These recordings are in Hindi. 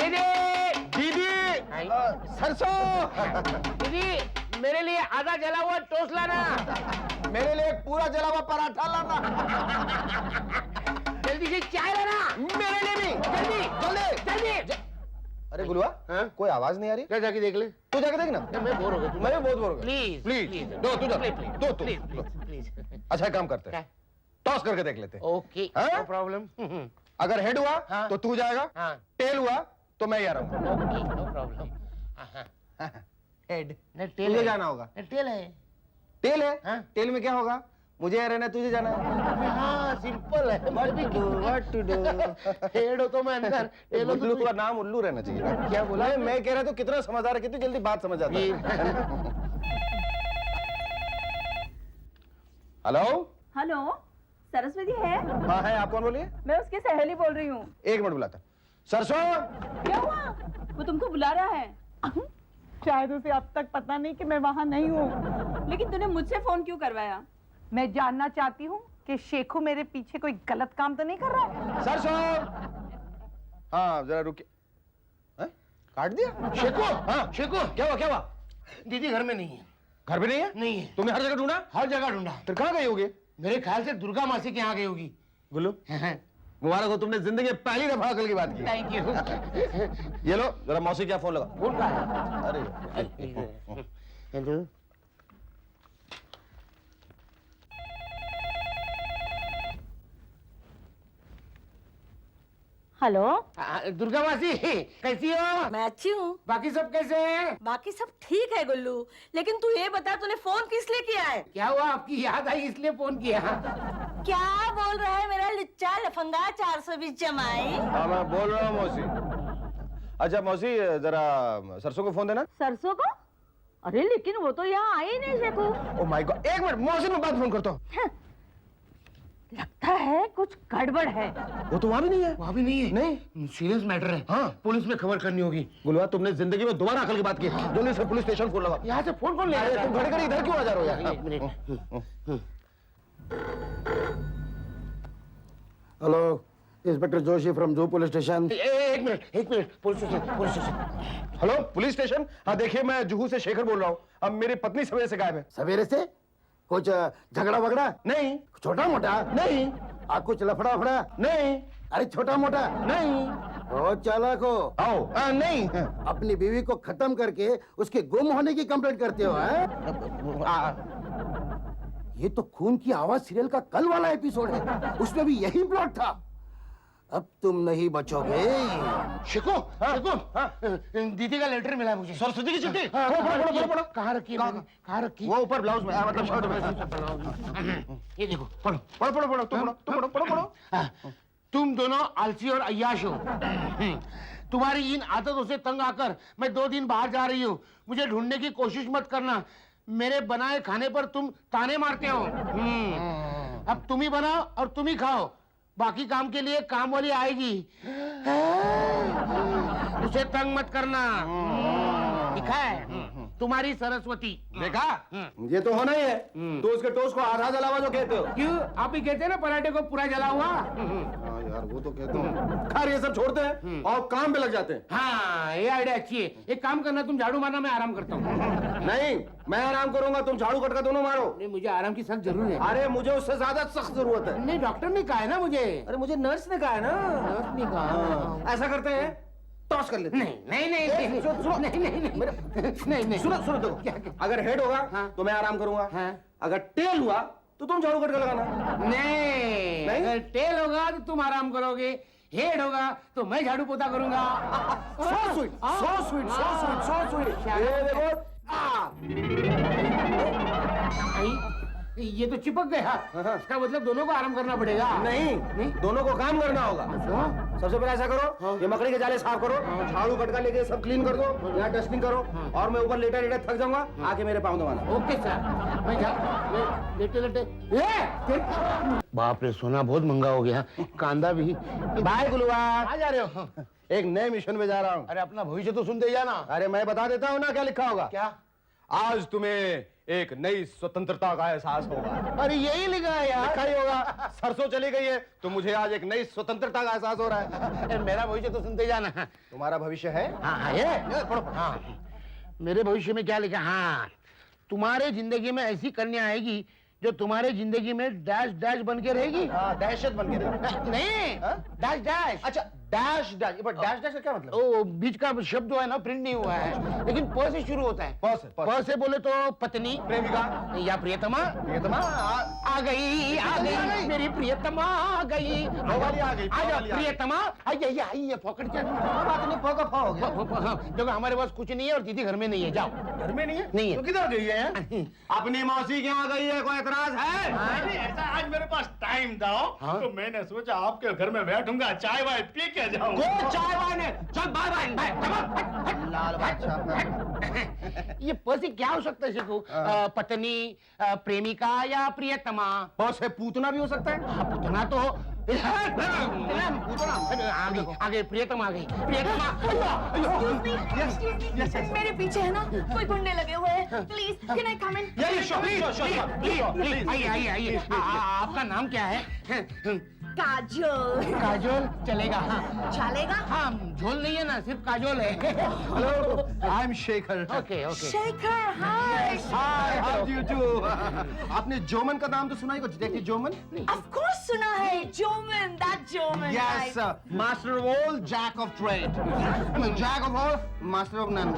दीदी दीदी सरसों दीदी मेरे लिए आधा जला हुआ टोस्ट लाना। मेरे लिए एक पूरा जला हुआ पराठा लाना। जल्दी से चाय लाना। मेरे लिए भी जल्दी जल्दी जल्दी। अरे गुलुआ कोई आवाज नहीं आ रही। क्या जाके देख ले। तू जाके देख ना। मैं बोर हो गया। मैं भी बहुत बोर हो गया। प्लीज प्लीज दो तू जा दो तू प्लीज। अच्छा काम करते हैं टॉस करके देख लेते हैं। ओके हाँ? No problem. अगर हेड हुआ हाँ। तो तू जाएगा। हाँ टेल हुआ तो मैं ही आ रहा हूँ। Okay no problem. Head tail तुझे जाना होगा। टेल है। टेल है हाँ? टेल में क्या होगा? मुझे यहाँ रहना तुझे जाना है। हाँ सिंपल है। What to do? हेड हो तो मैं अंदर टेल हो तो उल्लू तू- का नाम उल्लू रहना चाहिए ना। क्या बोला? मैं कह रहा था कितना समझदार है, कितनी जल्दी बात समझ आता है। हेलो हेलो सरस्वती है? हाँ है। आप कौन बोलिए? मैं उसकी सहेली बोल रही हूँ। एक मिनट बुलाता। सरसों क्या हुआ? वो तुमको बुला रहा है। शायद उसे अब तक पता नहीं कि मैं वहाँ नहीं हूँ। लेकिन तूने मुझसे फोन क्यों करवाया? मैं जानना चाहती हूँ कि शेखू मेरे पीछे कोई गलत काम तो नहीं कर रहा है। सरसों हाँ जरा रुकिए। हैं? काट दिया? शेखू हाँ शेखू क्या हुआ क्या हुआ? दीदी घर में नहीं है। घर पे नहीं है? नहीं है। तुमने हर जगह ढूंढा? हर जगह ढूंढा। फिर कहाँ गई होगी? मेरे ख्याल से दुर्गा मासी के यहाँ गई होगी। गुल्लू मुबारक हो, तुमने जिंदगी में पहली दफा अकल की बात की। Thank you. ये लो जरा मौसी क्या फोन लगा। फोन का है। अरे हेलो हेलो दुर्गा मासी कैसी हो? मैं अच्छी हूँ। बाकी सब कैसे हैं? बाकी सब ठीक है गुल्लू, लेकिन तू ये बता तूने फोन किस लिए किया है? क्या हुआ? आपकी याद आई इसलिए फोन किया। क्या बोल रहा है मेरा लुच्चा लफंगा 420 जमाई? हाँ मैं बोल रहा हूँ मौसी। अच्छा मौसी जरा सरसों को फोन देना। सरसों को? अरे लेकिन वो तो यहाँ आई नहीं शेखू। ओ माय गॉड, एक मिनट मौसी में बात फोन करता हूँ। लगता है कुछ गड़बड़ है। वो तो वहाँ भी नहीं है। वहाँ भी नहीं है। नहीं सीरियस मैटर है। हाँ। पुलिस में खबर करनी होगी। गुलवा तुमने जिंदगी में दोबारा अकल की बात की। जल्दी से पुलिस स्टेशन फोन लगा। यहाँ से फोन कौन ले अरे आया? तुम घड़ी घड़ी इधर क्यों आ जा रहे हो यार? एक minute. Hello inspector Joshi from जू पुलिस स्टेशन। एक minute police station. Hello police station. हाँ देखिए मैं जुहू से शेखर बोल रहा हूँ। अब मेरी पत्नी सवेरे से गायब है। सवेरे से कुछ झगड़ा वगड़ा? नहीं छोटा मोटा? नहीं कुछ लफड़ा फड़ा? नहीं अरे छोटा मोटा? नहीं। ओ चालाक हो। आओ नहीं। अपनी बीवी को खत्म करके उसके गुम होने की कंप्लेंट करते हो हैं? ये तो खून की आवाज सीरियल का कल वाला एपिसोड है, उसमें भी यही प्लॉट था। अब तुम नहीं बचोगे। शिको दीदी का लेटर मिला है मुझे। सरस्वती की चिट्ठी। पढ़ो। कहाँ रखी है? कहाँ रखी? वो ऊपर ब्लाउज में मतलब शर्ट में। ये देखो पढ़ो। पढ़ो तुम पढ़ो। तुम दोनों आलसी और अय्याश हो। तुम्हारी इन आदतों से तंग आकर मैं 2 दिन बाहर जा रही हूँ। मुझे ढूंढने की कोशिश मत करना। मेरे बनाए खाने पर तुम ताने मारते हो। अब तुम ही बनाओ और तुम ही खाओ। बाकी काम के लिए काम वाली आएगी। उसे तंग मत करना। दिखा है तुम्हारी सरस्वती। देखा ये तो होना ही है। तो उसके टोस्ट को आधा जला हुआ जो कहते हो। क्यों? आप ही कहते हैं ना पराठे को पूरा जला हुआ। हाँ यार वो तो कहते हो। खैर ये सब छोड़ते हैं और काम पे लग जाते हैं। हाँ ये आइडिया अच्छी है। एक काम करना तुम झाड़ू मारना, मैं आराम करता हूँ। नहीं मैं आराम करूंगा, तुम झाड़ू कटका दोनों मारो। नहीं मुझे आराम की सख्त जरूरत है। अरे मुझे उससे ज्यादा सख्त जरूरत है। नहीं डॉक्टर ने कहा है ना मुझे। अरे मुझे नर्स ने कहा है ना। नर्स ने कहा। ऐसा करते हैं टॉस कर लेते हैं। नहीं सुनो नहीं सुनो देखो, अगर हेड होगा हाँ। तो मैं आराम करूंगा। हाँ। अगर टेल हुआ तो तुम झाड़ू कटका लगाना। नहीं अगर टेल होगा तो तुम आराम करोगे, हेड होगा तो मैं झाड़ू पोता करूंगा। So sweet. ये देखो ये तो चिपक गया। इसका मतलब दोनों को आराम करना पड़ेगा। नहीं दोनों को काम करना होगा। सबसे पहले ऐसा करो, ये मकड़ी के जाले साफ करो, झाड़ू कटका लेके सब क्लीन कर दो, यहाँ डस्टिंग करो और मैं ऊपर लेटा लेटा थक जाऊंगा, आके मेरे पाँव दबाना। Okay sir. मैं लेटे बाप रे सोना बहुत महंगा हो गया। कांदा भी। बाय गुलुआ। कहाँ जा रहे हो? एक नए मिशन में जा रहा हूँ। अरे अपना भविष्य तो सुनते जाना। अरे मैं बता देता हूँ ना क्या लिखा होगा। क्या? आज तुम्हें एक नई स्वतंत्रता का एहसास होगा। अरे यही लिखा है यार। लिखा ही होगा, सरसों चली गई है तो मुझे आज एक नई स्वतंत्रता का एहसास हो रहा है। मेरा भविष्य तो सुनते जाना। तुम्हारा भविष्य है? हाँ हाँ ये पढ़ो। हाँ मेरे भविष्य में क्या लिखा? हाँ तुम्हारे जिंदगी में ऐसी कन्या आएगी जो तुम्हारे जिंदगी में डैश डैश बन के रहेगी। हाँ, दहशत बन के रहेगी। नहीं हाँ? Dash dash. अच्छा, डैश डैश, पर डैश डैश का क्या मतलब? ओ बीच का शब्द जो है ना प्रिंट नहीं हुआ है, लेकिन प से शुरू होता है। प से बोले तो पत्नी, प्रेमिका या प्रियतमा। प्रियतमा आ गई मेरी प्रियतमा आ गई। वो वाली आ गई, वो आजा वाली आ गई। प्रियतमा आई है पकड़ के। बात नहीं, फोका फा हो गया। देखो हमारे पास कुछ नहीं है और दीदी घर में नहीं है, जाओ। घर में नहीं है? नहीं है। तो किधर गई है? अपनी मौसी के यहाँ गई है, कोई एतराज है? नहीं, ऐसा आज मेरे पास टाइम था हाँ? तो मैंने सोचा आपके घर में बैठूंगा, चाय वाय पी के जाऊंगा। चाय वाने चल बाय बाय। लाल बादशाह। ये पसी क्या हो सकता है शिकू? पत्नी, प्रेमिका या प्रियतमा? बॉस है, पूतना भी हो सकता है। हाँ, पुतना तो आ गई प्रियतमा आ गई। प्रियतमा मेरे पीछे है ना कोई गुंडे लगे हुए हैं। Please can I come in? Please आइए आइए आइए। आपका नाम क्या है? काजोल। काजोल चलेगा। हाँ चलेगा? हाँ झोल नहीं है ना, सिर्फ काजोल है। Hello, I am Shekhar. Okay okay. Shekhar hi. Hi, how do you do? आपने जोमन का नाम तो सुना ही, कुछ डिटेक्टिव जोमन? ऑफ कोर्स सुना है, Joman, that Joman. Yes, master of all, jack of trade. Jack of all, master of none.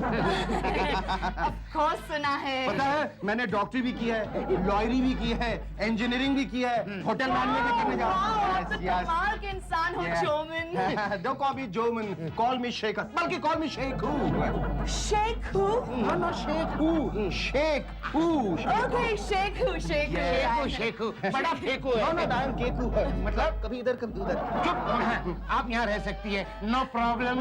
Of course सुना है। पता है, मैंने डॉक्टरी भी की है, लॉयरी भी की है, इंजीनियरिंग भी की है, होटल मैनेजमेंट भी करने जा रहा हूँ। आप तो कमाल के इंसान हो जोमन। Don't call me Joman, call me Sheikh. बल्कि call me Sheikhu. Sheikhu? No, not Sheikhu. Sheikhu. Okay Sheikhu Sheikhu. Sheikhu Sheikhu बड़ा फेंकू No, है। no, I am Keku. मतलब कभी इधर कभी उधर। चुप। आप यहाँ रह सकती है, नो प्रॉब्लम।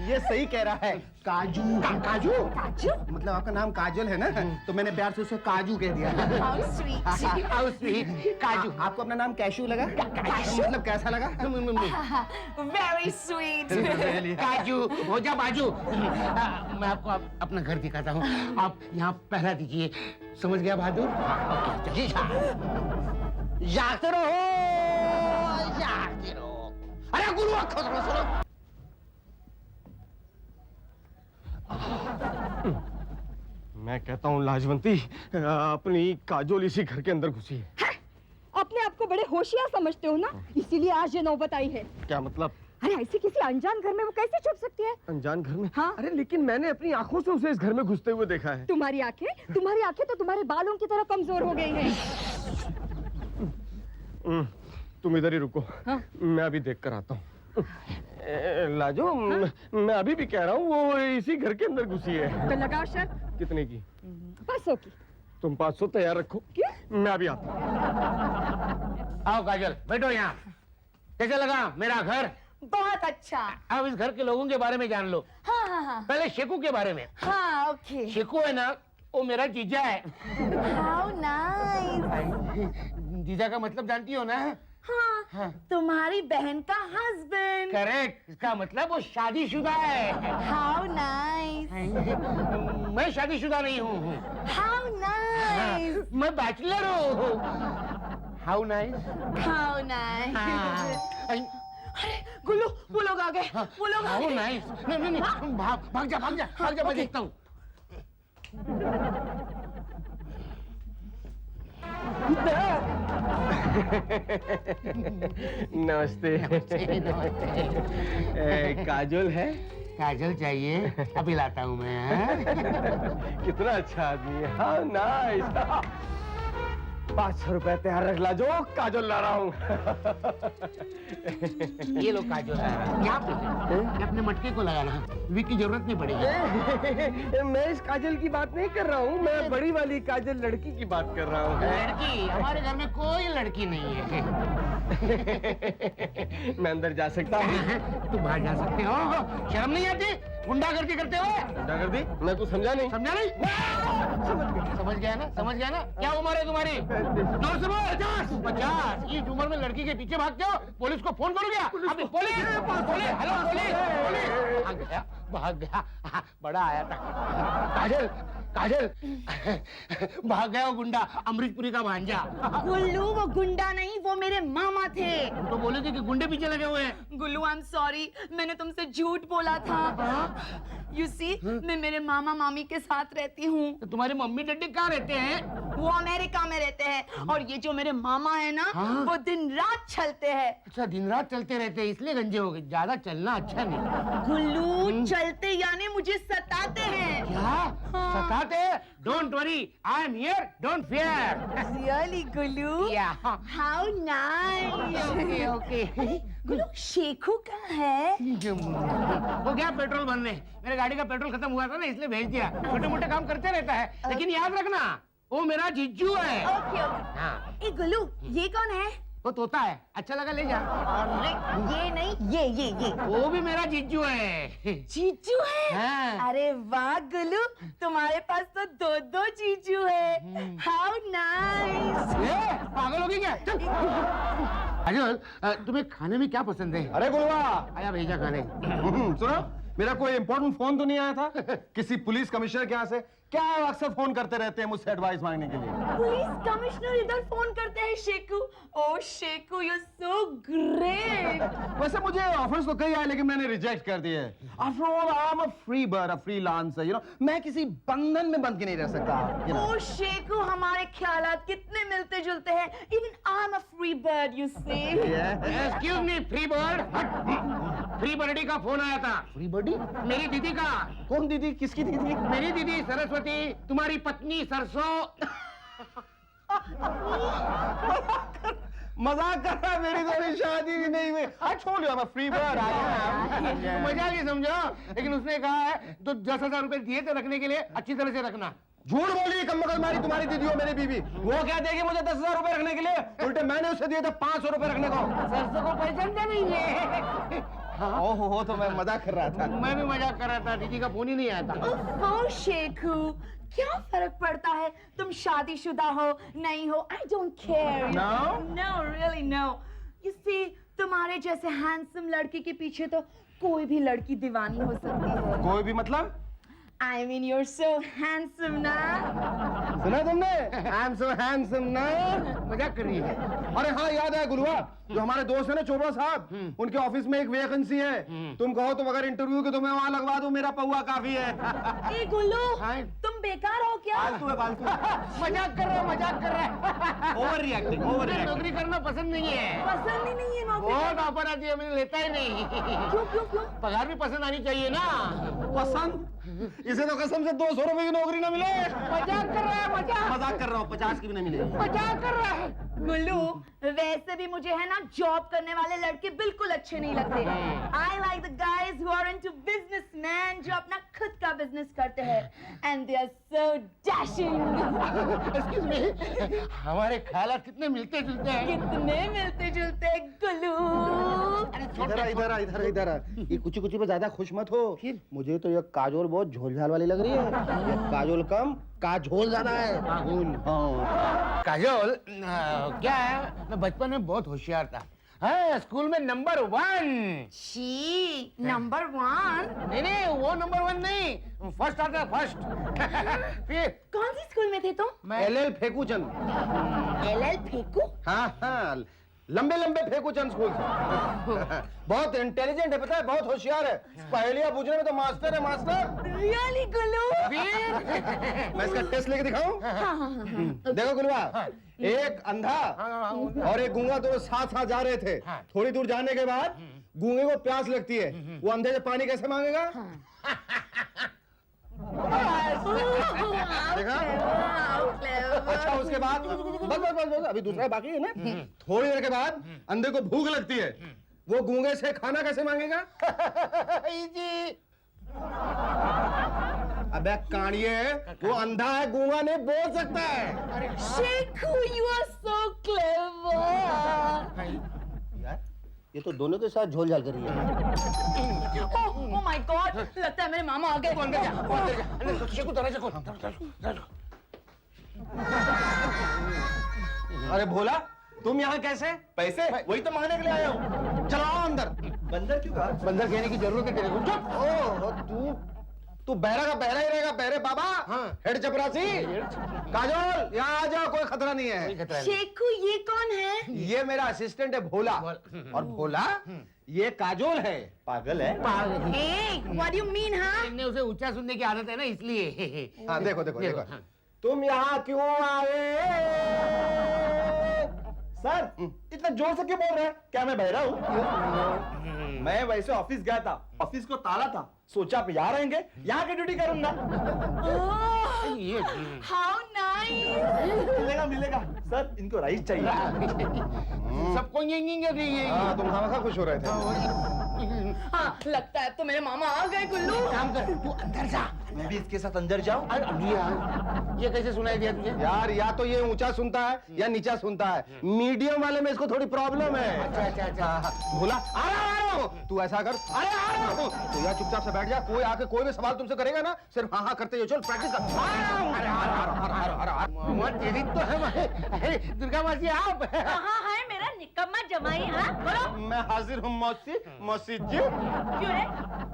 ये सही कह रहा है, काजू। काजू? काजू? मतलब आपका नाम काजल है ना, तो मैंने प्यार से उसे काजू कह दिया। How sweet. काजू। आपको अपना नाम कैशू लगा? कैशू? मतलब कैसा लगा? Very sweet. काजू हो जा बाजू। मैं आपको अपना घर दिखाता हूँ, आप यहाँ पहरा दीजिए। समझ गया बहादुर? जी जागते रहो, जागते रहो। अरे गुरु अखो सुनो। मैं कहता हूँ लाजवंती, अपनी काजोल इसी घर के अंदर घुसी है। अपने आप को बड़े होशियार समझते हो ना, इसीलिए आज ये नौबत आई है। क्या मतलब? अरे ऐसे किसी अनजान घर में वो कैसे छुप सकती है? अनजान घर में? हाँ। अरे लेकिन मैंने अपनी आंखों से उसे इस घर में घुसते हुए देखा है। तुम्हारी आंखें तो तुम्हारे बालों की तरह कमजोर हो गई हैं। तुम इधर ही रुको, हाँ? मैं अभी देख कर आता हूँ। लाजो, मैं अभी भी कह रहा हूँ वो इसी घर के अंदर घुसी है। तो लगाओ शर्त। कितने की? 500 की। तुम 500 तैयार रखो। क्यों? मैं अभी आता हूँ। आओ काजल बैठो यहाँ। कैसा लगा मेरा घर? बहुत अच्छा। अब इस घर के लोगों के बारे में जान लो। हाँ हाँ हाँ। पहले शेखू के बारे में। हाँ ओके। शेखू है ना, वो मेरा जीजा है। How nice. जीजा का मतलब जानती हो ना? हाँ, तुम्हारी बहन का हस्बैंड। करेक्ट, इसका मतलब वो शादीशुदा है। How nice. मैं शादीशुदा नहीं हूँ। How nice. मैं बैचलर हूँ। How nice. How nice. अरे गुल्लू, वो लोग आ गए। वो लोग आ हाउ गए। नाइस। नहीं नहीं नहीं, भाग जा, मैं देखता हूँ। नमस्ते। काजोल है? काजल चाहिए? अभी लाता हूँ मैं। कितना अच्छा आदमी है। हाँ नाइस। 500 रुपए तैयार रख ला, जो काजल ला रहा हूँ। ये लो काजल। यहाँ पे अपने मटके को लगाना, विक की जरूरत नहीं पड़ेगी। मैं इस काजल की बात नहीं कर रहा हूँ, मैं बड़ी वाली काजल लड़की की बात कर रहा हूँ। लड़की? हमारे घर में कोई लड़की नहीं है। मैं अंदर जा सकता हूँ? तुम बाहर जा सकते हो। शर्म नहीं आती गुंडागर्दी करते हो? गुंडागर्दी? मैं कुछ समझा नहीं। समझा नहीं? समझ गया ना, समझ गया ना? क्या उम्र है तुम्हारी? 50। इस उम्र में लड़की के पीछे भागते हो? पुलिस को फोन करो क्या? अभी पुलिस, हेलो पुलिस, भाग गया बड़ा आया था। काजल काजल भाग गया वो गुंडा, अमरीशपुरी का भांजा। गुल्लू वो गुंडा नहीं, वो मेरे मामा थे। तुम तो बोले थे कि गुंडे पीछे लगे हुए हैं। गुल्लू आई एम सॉरी, मैंने तुमसे झूठ बोला था। यू सी, मैं मेरे मामा मामी के साथ रहती हूँ। तो तुम्हारे मम्मी डैडी कहाँ रहते हैं? वो अमेरिका में रहते हैं, और ये जो मेरे मामा है ना, वो दिन रात चलते हैं। अच्छा, दिन रात चलते रहते हैं इसलिए गंजे हो गए। ज्यादा चलना अच्छा नहीं। गुल्लू चलते यानी मुझे सताते हैं। क्या सताते? Don't worry, I am here, don't fear. Really Gullu? How nice. Okay Gullu Sheikhu कहाँ है? वो गया पेट्रोल भरने। मेरे गाड़ी का पेट्रोल खत्म हुआ था ना, इसलिए भेज दिया। छोटे मोटे काम करते रहता है, लेकिन याद रखना वो मेरा जीजू है। Okay okay. हाँ, ए गुल्लू, ये कौन है? वो तोता है, अच्छा लगा ले जा। अरे ये नहीं, ये वो भी मेरा जीजू है। जीजू है? हाँ। अरे वाह गुल्लू, तुम्हारे पास तो दो दो जीजू है। How nice. ए, पागल हो गई क्या? चल। काजल, तुम्हें खाने में क्या पसंद है? अरे गुलवा, आया भेजा खाने। सुनो, मेरा कोई इंपॉर्टेंट फोन तो नहीं आया था किसी पुलिस कमिश्नर के यहाँ से? क्या अक्सर फोन करते रहते हैं मुझसे एडवाइस मांगने के लिए? पुलिस कमिश्नर इधर फोन करते हैं शेखू। ओह Shekhu, you are so great. वैसे मुझे ऑफर्स तो कई आए, लेकिन मैंने रिजेक्ट कर दिए। After all I am a free bird, a freelancer, you know. मैं किसी बंधन में बंध के नहीं रह सकता, you know। ओह शेखू, हमारे ख्यालात कितने मिलते जुलते हैं। Even I am a free bird, you see. Excuse me, free bird. Free birdie का फोन आया था। Free birdie? मेरी दीदी का। कौन दीदी? किसकी दीदी? मेरी दीदी सरस्वती, तुम्हारी पत्नी सरसों। मजाक कर रहा है, मेरी तो अभी शादी भी नहीं हुई। I told you I am a free bird. मजाक ही समझो, लेकिन उसने कहा है तो 10,000 रुपए दिए थे रखने के लिए, अच्छी तरह से रखना। झूठ बोली कम मारी, तुम्हारी दीदी हो मेरी बीवी। वो क्या देगी मुझे 10,000 रुपए रखने के लिए? उल्टे मैंने उसे दिए थे 500 रुपए रखने को। सरसों को पहचानते नहीं है। ओहो, तो मैं मजाक कर रहा था। मैं भी मजाक कर रहा था, दीदी का फोन ही नहीं आया था। ओह शेखू, क्या फर्क पड़ता है तुम शादीशुदा हो नहीं हो? I don't care. No? No really no. You see, तुम्हारे जैसे हैंडसम लड़के के पीछे तो कोई भी लड़की दीवानी हो सकती है। कोई भी मतलब? I mean you are so handsome ना। सुना तुमने? आई एम सो हैंडसम ना। मजाक कर रही है। अरे हाँ, याद है गुलवा, जो हमारे दोस्त है ना चोपड़ा साहब, उनके ऑफिस में एक वैकेंसी है। तुम कहो तो अगर इंटरव्यू के तुम्हें वहाँ लगवा दूं, मेरा पौवा काफी है। ए गुल्लू, हाँ? तुम बेकार हो क्या? मजाक कर रहा है, मजाक कर रहा है। ओवर रिएक्टिंग, ओवर मुझे रिएक्टिंग। नौकरी करना पसंद नहीं है। पसंद ही नहीं है नौकरी? बहुत ऑफर आती है, मैंने लेता ही नहीं। क्यों क्यों क्यों? पगार भी पसंद आनी चाहिए ना। पसंद? इसे तो कसम से 200 रुपए की नौकरी ना मिले। मजाक कर रहा है, मजाक कर रहा हूँ, 50 की भी नहीं मिलेगी। मजाक कर रहा है। गुल्लू, वैसे भी मुझे है ना जॉब करने वाले लड़के बिल्कुल अच्छे नहीं लगते। I like the guys who are into businessman, जो अपना खुद का बिजनेस करते हैं, and they are so dashing. Excuse me, हमारे ख्यालात कितने मिलते जुलते हैं। कितने मिलते जुलते गुल्लू। इधर ये कुछ पे ज्यादा खुश मत हो। मुझे तो ये काजोल बहुत झोल-झाल वाली लग रही है। ये काजोल कम, काजोल ज्यादा है। हाँ। काजोल, क्या है, मैं बचपन में बहुत होशियार था। हाँ, स्कूल में नंबर 1। She, number 1? नहीं, वो नंबर 1 नहीं, फर्स्ट आता फर्स्ट। फिर कौन सी स्कूल में थे तुम? मैं LL फेकूचंद। LL फेंकू? हाँ, लंबे फेंकूचंद स्कूल से। बहुत इंटेलिजेंट है, पता है, बहुत होशियार है। पहेलियां पूछने में तो मास्टर है, मास्टर। रियली गुल्लू? मैं इसका टेस्ट लेके दिखाऊं? देखो गुलवा, एक अंधा और एक गूंगा दोनों साथ जा रहे थे। थोड़ी दूर जाने के बाद गूंगे को प्यास लगती है, वो अंधे से पानी कैसे मांगेगा? देखा? अच्छा, उसके बाद बस अभी दूसरा बाकी है ना। थोड़ी देर के बाद अंधे को भूख लगती है, वो गूंगे से खाना कैसे मांगेगा? इजी। अबे कानिए, वो अंधा है, गूंगा नहीं बोल सकता है। Shekhu, you are so clever. यार, ये तो दोनों के साथ झोल-झाल कर रही है। Oh my God, लगता है मेरे मामा आ गए। अरे भोला, तुम यहाँ कैसे? पैसे? वही तो मांगने के लिए आया हूँ। चलो आओ अंदर। बंदर क्यों कहा? बंदर कहने की जरूरत है तेरे को। चुप। तू तू बहरा का बहरा ही रहेगा। बहरे बाबा। हाँ। हेड चपरासी। काजोल यहाँ आ जाओ, कोई खतरा नहीं है। शेखू ये कौन है? ये मेरा असिस्टेंट है भोला। और भोला ये काजोल है। पागल है। Hey, what do you mean, हाँ? इनने उसे ऊंचा सुनने की आदत है ना, इसलिए। हाँ देखो देखो देखो, हाँ। तुम यहाँ क्यों आए? सर इतना जोर से क्यों बोल रहे हैं? क्या मैं बहरा हूँ? मैं वैसे ऑफिस गया था, ऑफिस को ताला था, सोचा आप यहाँ रहेंगे, यहाँ की ड्यूटी करूंगा। ये How nice! मिलेगा मिलेगा। सर इनको राइस चाहिए। सबको ये हाँ, तुम खामखा खुश हो रहे थे। हाँ, लगता है तो मेरे मामा आ गए गुल्लू। काम कर, तू अंदर जा। मैं भी इसके साथ अंदर जाऊं? ये कैसे सुनाई दिया तुझे? यार या तो ये ऊंचा सुनता है या नीचा सुनता है। मीडियम वाले में इसको थोड़ी प्रॉब्लम है। अच्छा। भोला आ रहा हूँ। तू ऐसा कर, अरे आ रहा हूँ। तू यहाँ चुपचाप से बैठ जा। कोई आके कोई भी सवाल तुमसे करेगा ना, सिर्फ हाँ करते हो। चल प्रैक्टिस कर। तेरी तो है दुर्गा मासी आप। कहाँ है मेरा निकम्मा जमाई? हाँ, बोलो। मैं हाजिर हूँ मौसी। मौसी जी क्यों है?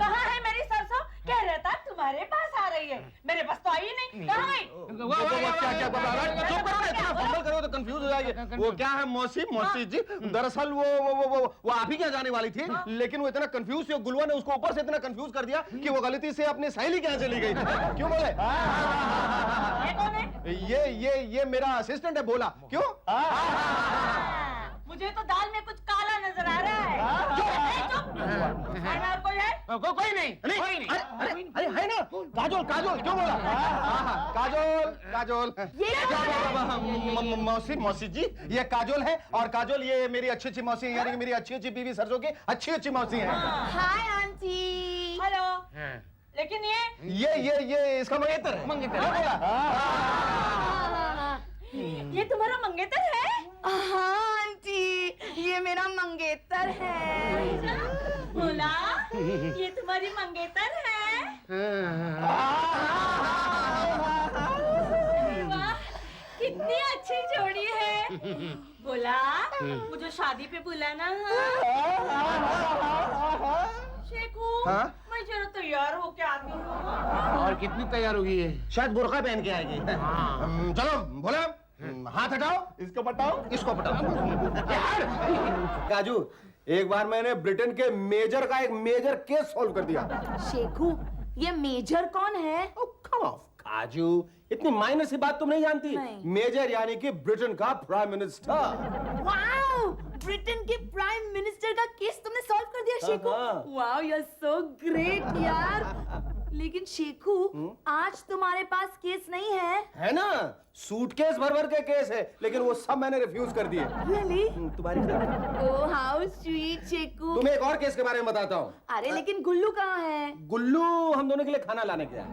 कहाँ है मेरी सरसों? कह रहा था तुम्हारे पास आ रही है, मेरे पास तो आई नहीं। कहाँ गई? क्या बता रहा है? चुप करो ना, इतना फंबल करो तो कंफ्यूज हो जाएगी। वो क्या है मौसी जी, दरअसल वो आप ही क्या जाने वाली थी, लेकिन वो इतना कंफ्यूज थी, गुलवा ने उसको ऊपर से इतना कंफ्यूज कर दिया कि वो गलती से अपनी सहेली के यहाँ चली गई। क्यों बोले? ये कौन है? ये मेरा असिस्टेंट है भोला। क्यों? मुझे तो दाल में कुछ काला नजर आ रहा है। चुप। घर में और कोई है? कोई नहीं। अरे है ना, काजोल क्यों बोला? काजोल ये मौसी जी, ये काजोल है। और काजोल ये मेरी अच्छी मौसी है, यानी कि मेरी अच्छी बीवी सरसों की अच्छी मौसी है। Hi aunty. हेलो। लेकिन ये इसका मंगेतर है। ये तुम्हारा मंगेतर है? हाँ आंटी, ये मेरा मंगेतर है। बोला, ये तुम्हारी मंगेतर है? वाह, कितनी अच्छी जोड़ी है। बोला, मुझे शादी पे बुलाना है। शेखू, हाँ? मैं जरा तैयार होके आती हूँ। और कितनी तैयार होगी ये? शायद बुर्का पहन के आएगी। चलो भोला, हाथ हटाओ, इसको पटाओ, इसको पटाओ। काजू, एक बार मैंने ब्रिटेन के मेजर का एक मेजर केस सॉल्व कर दिया। शेखू, ये मेजर कौन है? कम ऑफ काजू, इतनी माइनर सी बात तुम नहीं जानती? नहीं। मेजर यानी कि ब्रिटेन का प्राइम मिनिस्टर। वाओ, ब्रिटेन के प्राइम मिनिस्टर का केस तुमने सॉल्व कर दिया शेखू। हाँ। Wow, you are so great यार। लेकिन शेखू, आज तुम्हारे पास केस नहीं है। है ना, सूटकेस भर के केस है, लेकिन वो सब मैंने रिफ्यूज कर दिए। Really? तुम्हारी ओह, हाउ स्वीट शेखू। तुम्हें एक और केस के बारे में बताता हूँ। अरे लेकिन गुल्लू कहाँ है? गुल्लू हम दोनों के लिए खाना लाने गया।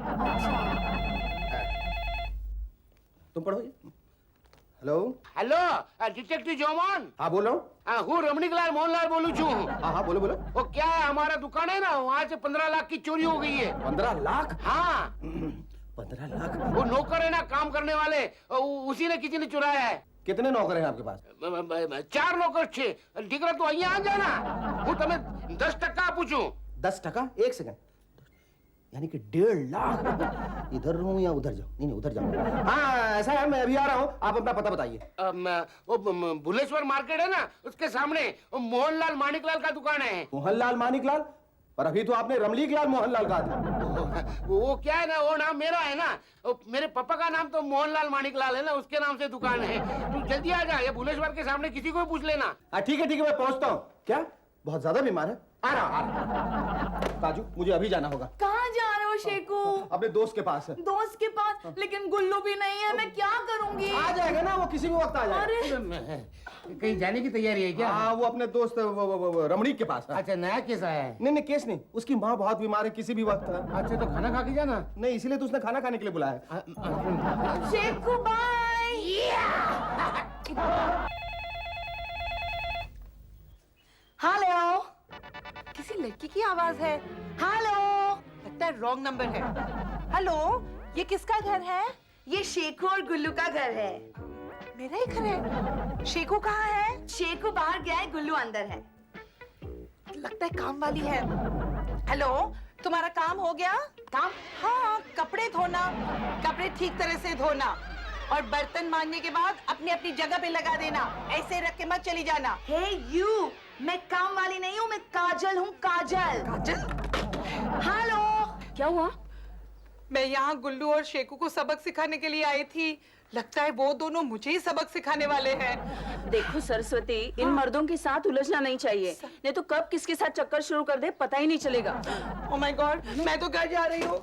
तुम पढ़ोगे? Hello, detective Joman. हाँ बोल रहा हूँ। હું રમણીકલાલ મોહનલાલ બોલું છું। हाँ बोलो बोलो। वो क्या है, हमारा दुकान है ना, वहाँ से 15 लाख की चोरी हो गई है। 15 लाख? हाँ, 15 लाख? वो नौकर है ना, काम करने वाले, उसी ने किसी ने चुराया है। कितने नौकर हैं आपके पास? 4 नौकर छे। દીકરા तो અહીંયા आ जाना। હું તમે 10% पूछूं। 10%? एक सेकंड, यानी कि 1.5 लाख। इधर रहूं या उधर जाऊं? नहीं उधर जाऊं। हाँ ऐसा है, मैं अभी आ रहा हूँ, आप अपना पता बताइए। वो भुलेश्वर मार्केट है ना, उसके सामने वो मोहनलाल माणिकलाल का दुकान है। मोहनलाल माणिकलाल? पर अभी तो आपने रमणीकलाल मोहनलाल कहा था। वो क्या है ना, वो नाम मेरा है ना, मेरे पापा का नाम तो मोहनलाल माणिकलाल है ना, उसके नाम से दुकान है। तू जल्दी आ जा, ये भुलेश्वर के सामने किसी को पूछ लेना। ठीक है मैं पहुंचता हूँ। क्या बहुत ज्यादा बीमार है? आ रहा। काजू, मुझे अभी जाना होगा। कहाँ जा रहे हो शेखू? अपने दोस्त के पास है। दोस्त के पास? लेकिन गुल्लू भी नहीं है, मैं क्या करूंगी? आ जाएगा ना, वो किसी भी वक्त आ जाएगा। अरे कहीं जाने की तैयारी है क्या? हाँ, वो अपने दोस्त वो रमणीक के पास है। अच्छा, नया केस आया है? नहीं केस नहीं, उसकी माँ बहुत बीमार है, किसी भी वक्त। अच्छा, तो खाना खा के जाना। नहीं, इसीलिए तो उसने खाना खाने के लिए बुलाया। शेखू बाय। हेलो, किसी लड़की की आवाज है। हेलो, लगता है रॉन्ग नंबर है। हेलो, ये किसका घर है? ये शेखू और गुल्लू का घर है। मेरा ही घर है। शेखू कहाँ है? शेखू बाहर गया है, गुल्लू अंदर है। लगता है काम वाली है। हेलो, तुम्हारा काम हो गया? काम? हाँ, कपड़े धोना, कपड़े ठीक तरह से धोना और बर्तन मांजने के बाद अपनी अपनी जगह पे लगा देना, ऐसे रख के मत चली जाना। हे यू, मैं काम वाली नहीं हूँ, मैं काजल हूँ, काजल। काजल? हेलो। क्या हुआ? मैं यहाँ गुल्लू और शेकू को सबक सिखाने के लिए आई थी। लगता है वो दोनों मुझे ही सबक सिखाने वाले हैं। देखो सरस्वती, इन मर्दों के साथ उलझना नहीं चाहिए, नहीं तो कब किसके साथ चक्कर शुरू कर दे पता ही नहीं चलेगा। ओह माय गॉड, मैं तो घर जा रही हूँ।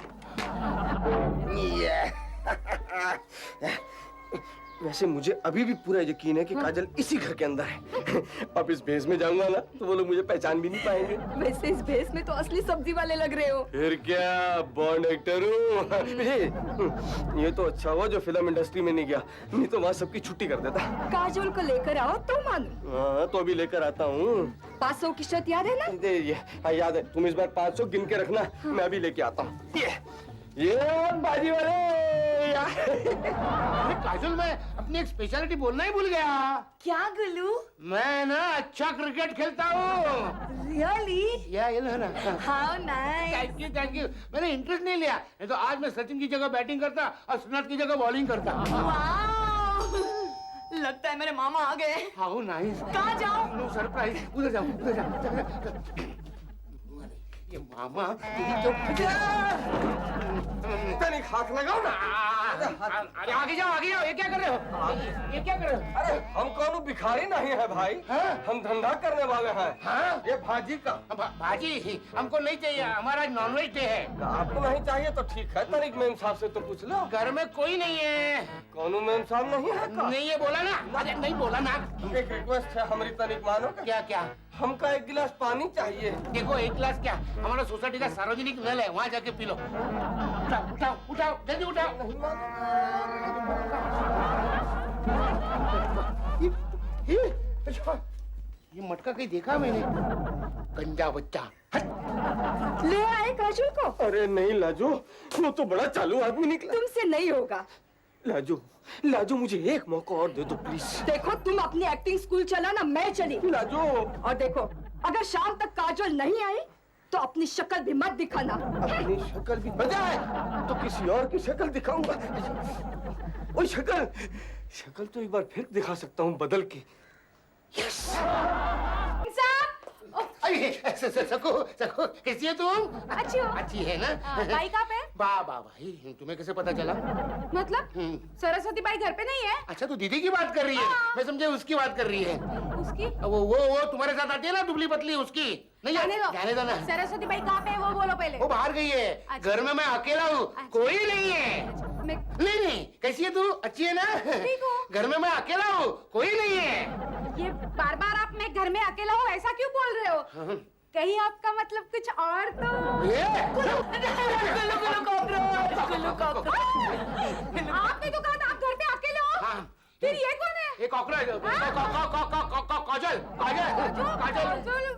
वैसे मुझे अभी भी पूरा यकीन है कि काजल इसी घर के अंदर है। अब इस भेस में जाऊंगा ना तो वो लोग मुझे पहचान भी नहीं पाएंगे। वैसे इस भेस में तो असली सब्जी वाले लग रहे हो। फिर क्या, बॉन्ड एक्टर हूँ। ये तो अच्छा हुआ जो फिल्म इंडस्ट्री में नहीं गया, नहीं तो वहाँ सबकी छुट्टी कर देता। काजोल को लेकर आओ तो मानो। हाँ, तो अभी लेकर आता हूँ। 500 की शर्त याद है ना? हाँ, याद है। तुम इस बार 500 गिन के रखना, मैं अभी लेके आता हूँ। ये बाजी वाले। काजल, मैं अपनी एक स्पेशलिटी बोलना ही भूल गया। क्या गुल्लू? मैं ना अच्छा क्रिकेट खेलता हूँ। रियली? या ये लो ना। How nice. Thank you thank you. मैंने इंटरेस्ट नहीं लिया, नहीं तो आज मैं सचिन की जगह बैटिंग करता और सुनात की जगह बॉलिंग करता। वाओ, लगता है मेरे मामा आ गए। How nice. कहाँ जाऊँ? नो सरप्राइज, उधर जाओ उधर जाओ। ये मामा तनिक हाथ लगाओ ना। अरे आगे जाओ आगे जाओ। ये क्या कर रहे हो? ये क्या कर रहे हो? अरे हम कौन भिखारी नहीं है भाई। हाँ? हम धंधा करने वाले हैं। हाँ? ये भाजी का। भाजी हमको नहीं चाहिए, हमारा नॉनवेज डे है। आपको नहीं चाहिए तो ठीक है, तनिक मेम साहब से तो पूछ लो। घर में कोई नहीं है। कौन मेम साहब नहीं है का? नहीं, ये बोला ना। अरे नहीं बोला ना। एक रिक्वेस्ट है हमारी, तनिक मानो का। क्या क्या? हमका एक गिलास पानी चाहिए। देखो, एक गिलास क्या, हमारा सोसाइटी का सार्वजनिक नल है, वहाँ जाके पी लो। उठाओ उठाओ उठाओ, जल्दी उठाओ। ये मटका कहीं देखा मैंने। गंजा बच्चा। हट। ले आए काजोल को? अरे नहीं लाजो, वो तो बड़ा चालू आदमी निकला। तुमसे नहीं होगा। लाजो, लाजो मुझे एक मौका और दे दो प्लीज। देखो, तुम अपनी एक्टिंग स्कूल चला ना, मैं चली। लाजो। और देखो, अगर शाम तक काजोल नहीं आई तो अपनी शक्ल भी मत दिखाना। अपनी शक्ल भी बजाए तो किसी और की शक्ल दिखाऊंगा। ओ शक्ल, शक्ल तो एक बार फिर दिखा सकता हूँ बदल के। यस। सको सको, कैसी है तुम? अच्छी हो। अच्छी है ना? भाई कहाँ पे? वाह वाह भाई, तुम्हें कैसे पता चला? मतलब सरस्वती बाई घर पे नहीं है? अच्छा, तो दीदी की बात कर रही है। मैं समझे उसकी बात कर रही है। उसकी? वो तुम्हारे साथ आती है ना, दुबली पतली, उसकी नहीं? जाने दो ना। सरस्वती बाई कहाँ पे है वो बोलो पहले। वो बाहर गई है। अच्छा। घर में मैं अकेला हूँ, कोई नहीं है। मैं नहीं नहीं, कैसी है तू? अच्छी है ना? ठीक हूँ। घर में मैं अकेला हूँ, कोई नहीं है। ये बार बार आप मैं घर में अकेला हूँ ऐसा क्यों बोल रहे हो? कहीं आपका मतलब कुछ और तो? ये आपने तो कहा था आप घर पे अकेले हो। हाँ। फिर ये कौन है? ये कॉकरोच। काजल काजल काजल।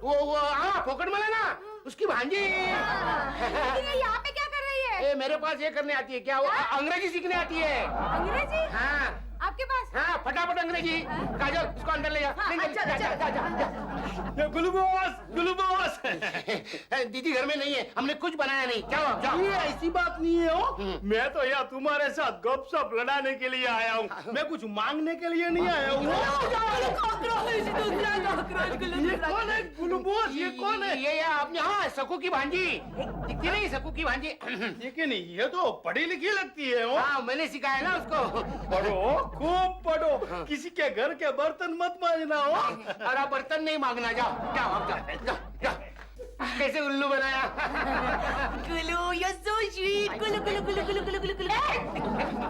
वो हाँ, पॉकेट में ना, उसकी भांजी। लेकिन ये यहाँ पे क्या कर रही है? ये मेरे पास ये करने आती है क्या? वो अंग्रेजी सीखने आती है। अंग्रेजी? हाँ आपके पास? हाँ, फटाफट अंग्रेजी। काजल, इसको अंदर ले जा। गुल्लू बॉस, गुल्लू बॉस। दीदी घर में नहीं है, हमने कुछ बनाया नहीं। जाओ जाओ। ये ऐसी बात नहीं है हो। मैं तो यहाँ तुम्हारे साथ गपशप लड़ाने के लिए आया हूँ, मैं कुछ मांगने के लिए नहीं आया हूँ। ये कौन है गुल्लू बॉस? ये कौन है? ये आपने, हाँ, सकू की भांजी दिखती नहीं? सकू की भांजी। लेकिन ये तो पढ़ी लिखी लगती है हो। हाँ, मैंने सिखाया ना उसको। पढ़ो, खूब पढ़ो, किसी के घर के बर्तन मत मांगना हो। अरे बर्तन नहीं मांगना, जाओ जाओ आप जाओ जाओ जाओ। कैसे उल्लू बनाया? गुल्लू, you're so sweet. गुल्लू गुल्लू गुल्लू गुल्लू गुल्लू गुल्लू गुल्लू।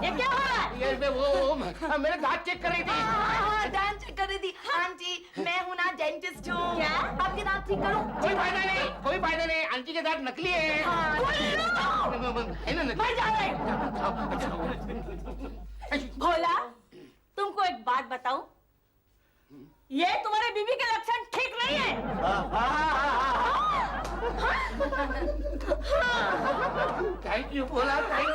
ये क्या है? ये वो मेरे दांत चेक कर रही थी। हाँ, दांत चेक कर रही थी। आंटी, मैं हूँ ना डेंटिस्ट हूँ। क्या? आपके दांत ठीक करूँ? कोई फायदा नहीं, कोई फायदा नहीं। आंटी के दांत नकली है। है ना नकली? मर जा रहे। भोला, तुमको एक बात बताऊं, ये तुम्हारे बीबी के लक्षण ठीक नहीं है। थैंक यू बोला, थैंक यू।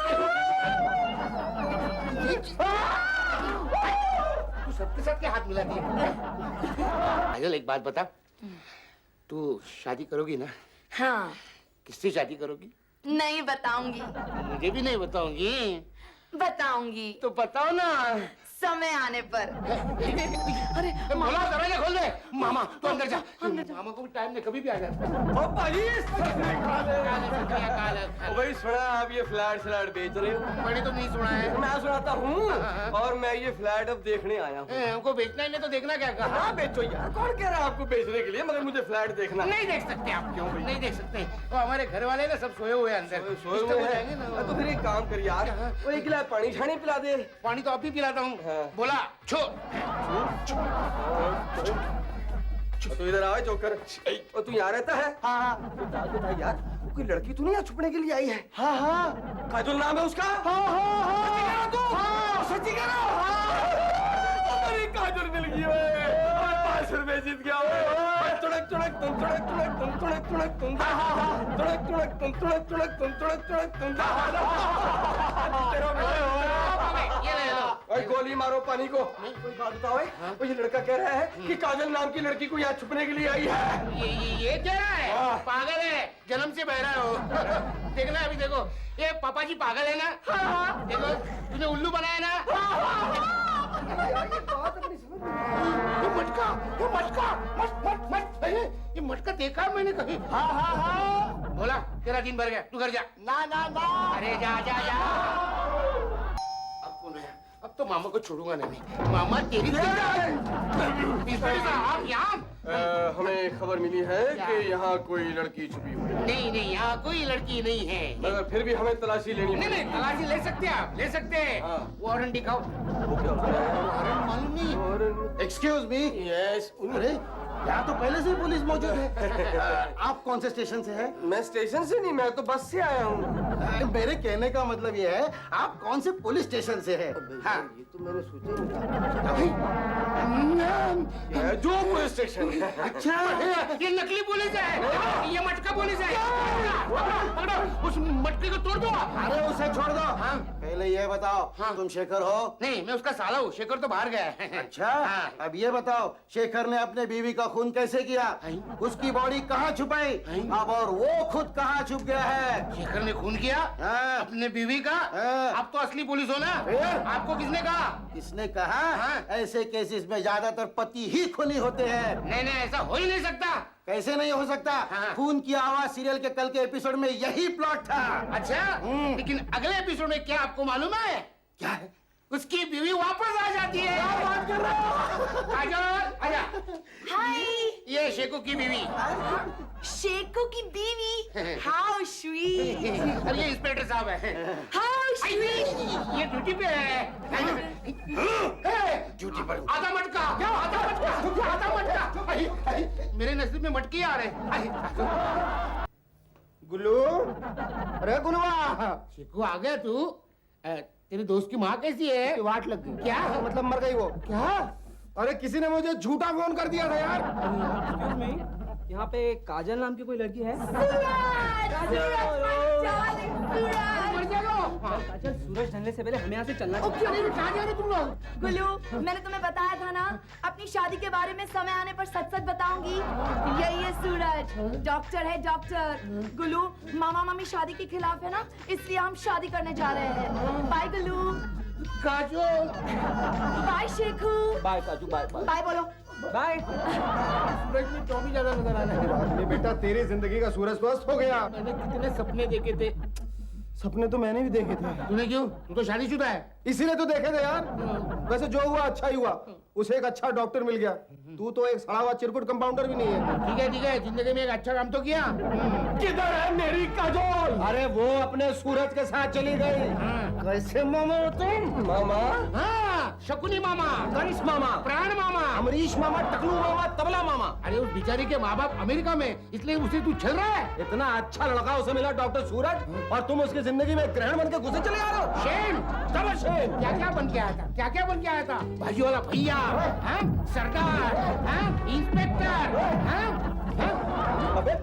तू सबके साथ क्या हाथ मिलाती है? काजल, एक बात बता, तू शादी करोगी ना? हाँ, किससे शादी करोगी? नहीं बताऊंगी। मुझे भी नहीं बताऊंगी। बताऊंगी तो बताओ ना। समय आने पर। अरे बोला दरवाजा खोल दे। मामा तू अंदर जा। मामा को भी टाइम नहीं, कभी भी आ जाता। भाई सुना आप ये फ्लैट स्लैट बेच रहे हो? मैंने तो नहीं सुना है। मैं सुनाता हूँ और मैं ये फ्लैट अब देखने आया हूँ। हमको बेचना ही नहीं तो देखना क्या? कहा हाँ बेचो यार, कौन कह रहा है आपको बेचने के लिए, मगर मुझे फ्लैट देखना है। नहीं देख सकते आप। क्यों नहीं देख सकते? वो हमारे घर वाले ना सब सोए हुए हैं अंदर। सोए डिस्टर्ब हुए हो जाएंगे हैं। ना। तो फिर एक काम कर यार, वो एक गिलास पानी छानी पिला दे। पानी तो आप ही पिलाता हूँ। हाँ। बोला छो। तो इधर आओ जोकर। और तू यहाँ रहता है? हाँ। बता यार, वो कोई लड़की तू नहीं यहाँ छुपने के लिए आई है? हाँ। काजोल नाम है उसका? सच्ची कह रहा हूँ। अरे काजोल मिल गई है। 5 रुपए जीत गया। तुड़क तुड़क तुम तुड़क तुड़क तुम तुड़क तुड़क तुम तुड़क तुड़क तुम तुड़क तुड़क तुम तुड़क तुड़क तुम। ये ले लो। ओए गोली मारो पानी को। कोई बात बताओ। वो ये लड़का कह रहा है कि काजल नाम की लड़की को यहाँ छुपने के लिए आई है। ये क्या है? हाँ। पागल है, जन्म से बहरा हो। देखना अभी, देखो ये पापा जी पागल है ना? देखो तूने उल्लू बनाया ना? ये मटका, ये मटका देखा है मैंने कहीं। हाँ। बोला तेरा दिन भर गया, तू घर जा। ना। अरे जा। अब कौन है? अब तो मामा को छोड़ूंगा नहीं। मामा तेरी आप यहाँ? हमें खबर मिली है कि यहाँ कोई लड़की छुपी हुई है। नहीं, यहाँ कोई लड़की नहीं है। मगर फिर भी हमें तलाशी लेनी नहीं, तलाशी ले सकते हैं आप, ले सकते हैं। हाँ। वारंट दिखाओ। वो क्या होता है? वारंट मालूम नहीं? Excuse me. यस। अरे यहाँ तो पहले से ही पुलिस मौजूद है। आप कौन से स्टेशन से हैं? मैं स्टेशन से नहीं, मैं तो बस से आया हूँ। मेरे कहने का मतलब ये है, आप कौन से पुलिस स्टेशन से हैं? हाँ, ये तो मैंने सोचा नहीं था। जो पुलिस स्टेशन है। अच्छा, ये नकली पुलिस है। ये मटका पुलिस है। पकड़ो, उस मटके को तोड़ दो। अरे उसे छोड़ दो। हाँ। पहले ये बताओ, तुम शेखर हो? नहीं, मैं उसका साला हूँ। शेखर तो बाहर गया है। अच्छा। हाँ। अब ये बताओ, शेखर ने अपने बीवी का खून कैसे किया? उसकी बॉडी कहाँ छुपाई? अब और वो खुद कहाँ छुप गया है? शेखर ने खून किया हाँ। अपने बीवी का। हाँ। आप तो असली पुलिस हो ना? फिर? आपको किसने कहा? किसने कहा? हाँ। ऐसे केसेस में ज्यादातर पति ही खूनी होते हैं। नहीं, ऐसा हो ही नहीं सकता। कैसे नहीं हो सकता? हाँ। खून की आवाज सीरियल के कल के एपिसोड में यही प्लॉट था। अच्छा, लेकिन अगले एपिसोड में क्या आपको मालूम है? क्या है? उसकी बीवी वापस आ जाती है। क्या बात कर रहे हो? काजल, आजा। हाय, ये शेखू की बीवी। शेखू की बीवी। How sweet. और ये इंस्पेक्टर साहब है। How sweet. ये ड्यूटी पे है। ड्यूटी पर आधा मटका। आधा मटका। मेरे नसीब में मटके आ रहे। गुल्लू, अरे गुलवा। शेखू आ गया तू? तेरे दोस्त की माँ कैसी है? वाट लग गई। क्या मतलब मर गई वो? क्या? अरे किसी ने मुझे झूठा फोन कर दिया था यार। यहाँ पे काजल नाम की कोई लड़की है? काजल, सूरज ढलने से पहले हमें यहाँ से चलना चाहिए। कहाँ जा रहे तुम लोग? गुल्लू, मैंने तुम्हें बताया था ना, अपनी शादी के बारे में समय आने पर सच सच बताऊंगी। यही है सूरज, डॉक्टर है डॉक्टर। गुल्लू, मामा मामी शादी के खिलाफ है ना, इसलिए हम शादी करने जा रहे हैं। बाय गुल्लू। काजल। बाय शेखू। बाय काजू, बाय बाय बाय बोलो। बाय। सूरज में तो भी ज्यादा नजर आ रहा है। बेटा तेरी जिंदगी का सूरज स्वस्थ हो गया। मैंने कितने सपने देखे थे। सपने तो मैंने भी देखे थे। तूने क्यों? तू तो शादीशुदा है। इसीलिए तो देखे थे यार। वैसे जो हुआ अच्छा ही हुआ, उसे एक अच्छा डॉक्टर मिल गया। तू तो एक सड़ा हुआ चिरकुट कंपाउंडर भी नहीं है। ठीक है, जिंदगी में एक अच्छा काम तो किया। किधर है मेरी काजोल? अरे वो अपने सूरज के साथ चली गई। कैसे मामा हो तुम? मामा? हाँ, शकुनी मामा, गणेश मामा, प्राण मामा, अमरीश मामा, टकलू मामा, तबला मामा। अरे उस बेचारी के माँ बाप अमेरिका में, इसलिए उसे तू छल रहा है। इतना अच्छा लड़का उसे मिला डॉक्टर सूरज, और तुम उसकी जिंदगी में ग्रहण बन के घुसे चले आ रहे हो। शेन, चलो शेन। क्या बन के आया था? क्या बन के आया था? भाजी वाला भैया, हाँ? सरदार, हाँ? इंस्पेक्टर, हाँ? अबे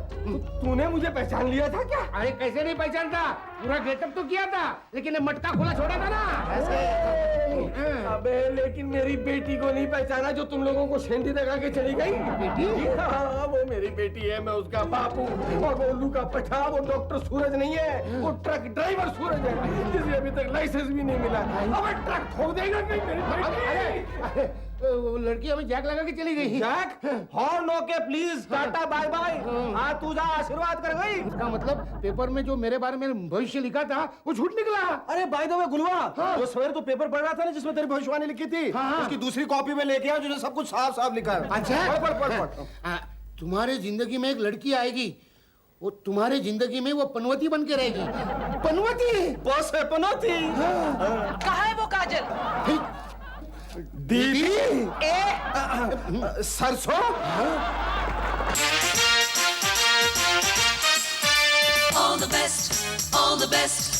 तूने मुझे पहचान लिया था क्या? अरे कैसे नहीं पहचानता? पूरा गेटअप तो किया था, लेकिन ये मटका खुला छोड़ा था ना। अबे लेकिन मेरी बेटी को नहीं पहचाना जो तुम लोगों को सेंधी लगा के चली गई? बेटी? हाँ, वो मेरी बेटी है, मैं उसका बाप हूँ। और वो उल्लू का पठा, वो डॉक्टर सूरज नहीं है, वो ट्रक ड्राइवर सूरज है, जिसे अभी तक लाइसेंस भी नहीं मिला। अब ट्रक ठोक देगा कहीं मेरी बेटी। वो लड़की हमें जैक लगा के चली गई। Jack horn okay please, tata bye bye. हाँ तू जा, आशीर्वाद कर गई। इसका मतलब पेपर में जो मेरे बारे में भविष्य लिखा था वो झूठ निकला। अरे बाय द वे गुलवा, वो सवेरे तो पेपर पढ़ रहा था ना जिसमें तेरी भविष्यवाणी लिखी थी, उसकी दूसरी कॉपी में लेके आओ जिसमें सब कुछ साफ साफ लिखा है। अच्छा? पढ़। तुम्हारे जिंदगी में एक लड़की आएगी, वो तुम्हारे जिंदगी में वो पनवती बन के रहेगी। पनवती? बस है पनौती। कहाँ है वो काजल? दीदी ए सरसों। All the best, all the best.